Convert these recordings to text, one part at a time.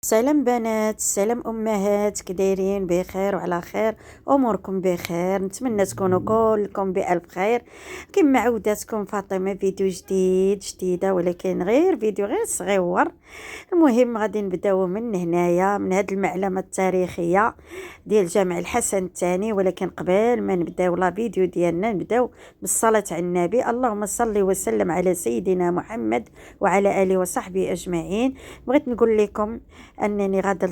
سلام بنات، سلام امهات، كدايرين بخير وعلى خير؟ اموركم بخير؟ نتمنى تكونوا كلكم بالف خير. كما عودتكم فاطمه فيديو جديده، ولكن غير فيديو غير صغيور. المهم غادي نبداو من هنايا، من هذه المعلمه التاريخيه ديال جامع الحسن الثاني. ولكن قبل ما نبداو لا فيديو ديالنا نبداو بالصلاه على النبي. اللهم صل وسلم على سيدنا محمد وعلى اله وصحبه اجمعين. بغيت نقول لكم انني غادا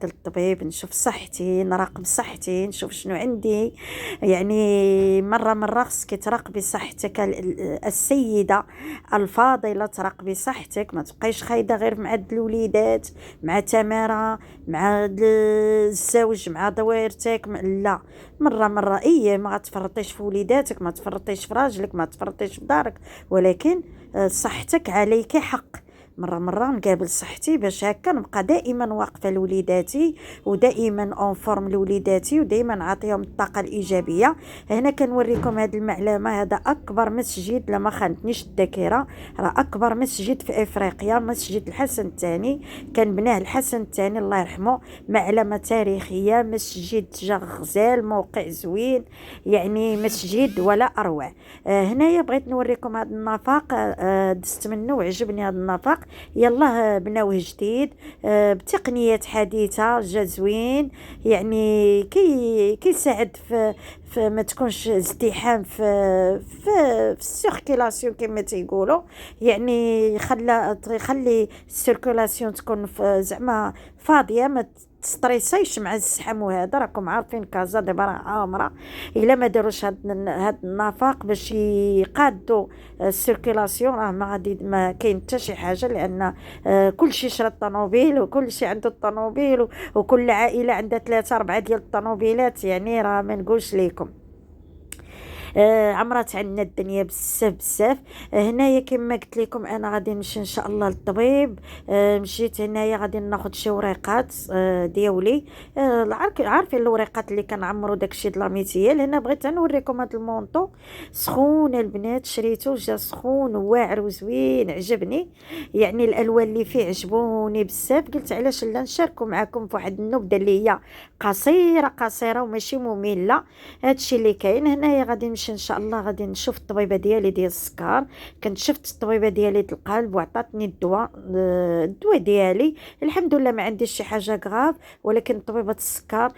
للطبيب نشوف صحتي، نراقب صحتي، نشوف شنو عندي. يعني مره خصك تراقبي صحتك السيده الفاضله، تراقبي صحتك، ما تبقايش خايده غير مع الوليدات، مع تمارة، مع الزوج، مع دويرتك. لا، مره ما غتفرطيش في وليداتك، ما تفرطيش في راجلك، ما تفرطيش في دارك، ولكن صحتك عليك حق. مره نقابل صحتي باش هكا نبقى دائما واقفه لوليداتي، ودائما اون فورم لوليداتي، ودائما نعطيهم الطاقه الايجابيه. هنا كنوريكم هذه المعلمه. هذا اكبر مسجد لما خانتنيش الذاكره، راه اكبر مسجد في افريقيا، مسجد الحسن الثاني. كان بناه الحسن الثاني الله يرحمه. معلمه تاريخيه، مسجد غزال، موقع زوين، يعني مسجد ولا اروع. هنايا بغيت نوريكم هذا النفق. دست منه وعجبني هذا النفق. يلا بناوه جديد، بتقنيات حديثه، جا زوين. يعني كيساعد في ما تكونش ازدحام في السيركيلاسيون كما تيقولوا. يعني يخلي السيركيلاسيون تكون زعما فاضيه، ما تستريسيش مع الزحام. وهذا راكم عارفين كازا دابا راه عامره. الا ما داروش هاد النفق باش يقادوا السيركيلاسيون، راه ما كاين حتى شي حاجه. لان كل شيء شرى الطوموبيل، وكل شيء عنده الطوموبيل، وكل عائله عندها 3 4 ديال الطوموبيلات. يعني راه ما نقولش ليكم. عمرت عنا الدنيا بزاف. هنايا كما قلت لكم انا غادي نمشي ان شاء الله للطبيب. مشيت هنايا غادي ناخذ شي وريقات ديولي. عارفين الوريقات اللي كنعمروا داكشي د لاميتيال. هنا بغيت نوريكم هذا المونطو سخون البنات، شريته جا سخون واعر وزوين، عجبني. يعني الالوان اللي فيه عجبوني بزاف. قلت علاش لا نشاركوا معكم في واحد النبذه اللي هي قصيره وماشي ممله. هادشي اللي كاين هنايا. غادي نمشي ان شاء الله، غادي نشوف الطبيبه ديالي ديال السكر. كنت شفت الطبيبه ديالي ديال القلب وعطاتني الدواء ديالي. الحمد لله ما عنديش شي حاجه غراف. ولكن طبيبه السكر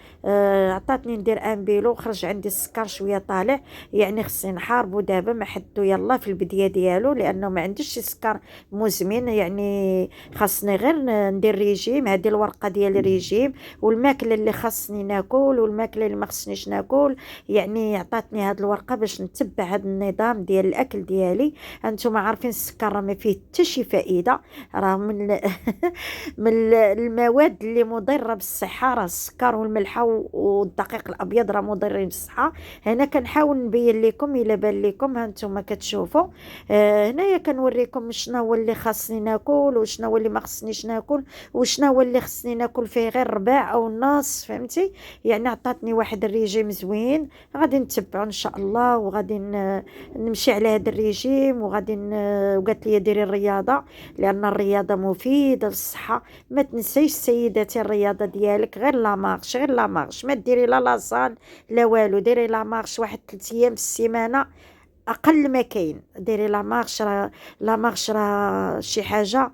عطاتني ندير امبيلو، خرج عندي السكر شويه طالع. يعني خصني نحاربو دابا ما حدو يلا في البدايه ديالو، لانه ما عنديش شي سكر مزمن. يعني خاصني غير ندير ريجيم. هذه الورقه ديال الريجيم، والماكله اللي خاصني ناكل والماكله اللي ما خصنيش ناكل. يعني عطاتني هاد الورقه باش نتبع هاد النظام ديال الاكل ديالي. انتم عارفين السكر راه ما فيه حتى شي فائده، راه من من المواد اللي مضره بالصحه. راه السكر والملحه والدقيق الابيض راه مضرين بالصحه. هنا كنحاول نبين لكم الا بان لكم. ها انتم كتشوفوا. هنايا كنوريكم شنو هو اللي خاصني ناكل وشنو هو اللي ما خصنيش ناكل، وشنو هو اللي خصني ناكل فيه غير ربع او نص، فهمتي؟ يعني عطاتني واحد الريجيم زوين غادي نتبعه ان شاء الله. وغادي نمشي على هذا الريجيم. وقالت لي ديري الرياضه، لان الرياضه مفيده للصحه. ما تنسيش سيداتي الرياضه ديالك، غير لا مارش، غير لا مارش. ما ديري لا لاصال لا والو، ديري لا مارش واحد 3 ايام في السيمانه اقل ما كاين. ديري لا مارش. لا مارش راه شي حاجه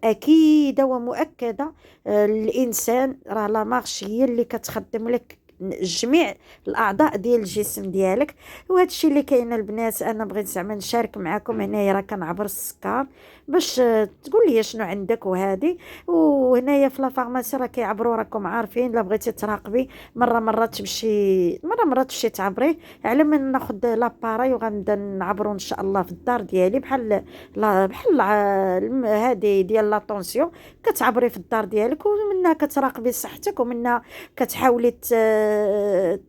اكيده ومؤكده. الانسان راه لا مارش هي اللي كتخدم لك جميع الاعضاء ديال الجسم ديالك. وهذا الشيء اللي كاين البنات. انا بغيت زعما نشارك معكم. هنايا راه كنعبر السكر باش تقول لي شنو عندك وهذه. وهنايا في لا فارماسي راه كيعبروا، راكم عارفين. لا بغيتي تراقبي مره تمشي تعبريه على من ناخذ لاباراي. وغنبدا نعبرو ان شاء الله في الدار ديالي. بحال هذه ديال لا طونسيون. كتعبري في الدار ديالك، ومنها كتراقبي صحتك، ومنها كتحاولي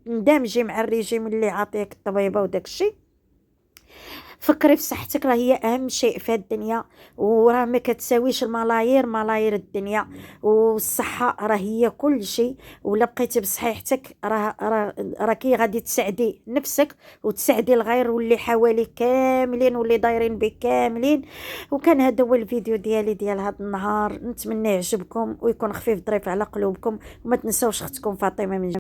تندمجي مع الريجيم اللي عاطيك الطبيبه وداك الشيء. فكري في صحتك، راه هي اهم شيء في هاد الدنيا، وراه ما كتساويش الملايير ملايير الدنيا، والصحه راه هي كل شيء. ولا بقيتي بصحيحتك راكي غادي تسعدي نفسك وتسعدي الغير واللي حواليك كاملين واللي دايرين بك كاملين. وكان هذا هو الفيديو ديالي ديال هذا النهار، نتمنى يعجبكم ويكون خفيف ظريف على قلوبكم، وما تنساوش اختكم فاطمه من